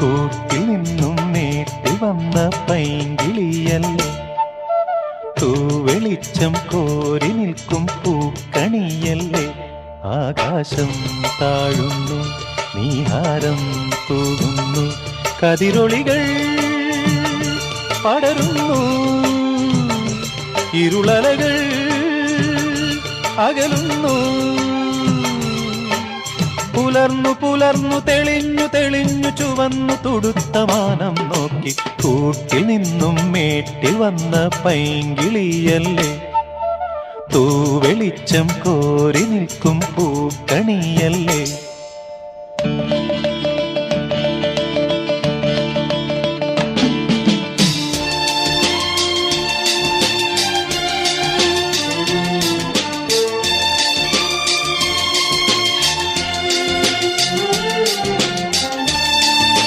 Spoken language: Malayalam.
കൂട്ടിൽ നിന്നും മേട്ടിൽ വന്ന പൈങ്കിളിയല്ലേ, തൂവെളിച്ചം കോരി നിൽക്കും പൂക്കണിയല്ലേ. ആകാശം താഴുന്നു, നീഹാരം തൂകുന്നു, കതിരൊളികൾ പടരുന്നു, ഇരുളലകൾ അകലുന്നു. പുലർന്നു പുലർന്നു തെളിഞ്ഞു തെളിഞ്ഞു ചുവന്നു തുടുത്ത മാനം നോക്കി കൂട്ടിൽ നിന്നും മേട്ടിൽ വന്ന പൈങ്കിളിയല്ലേ, തൂവെളിച്ചം കോരി നിൽക്കും പൂക്കണിയല്ലേ.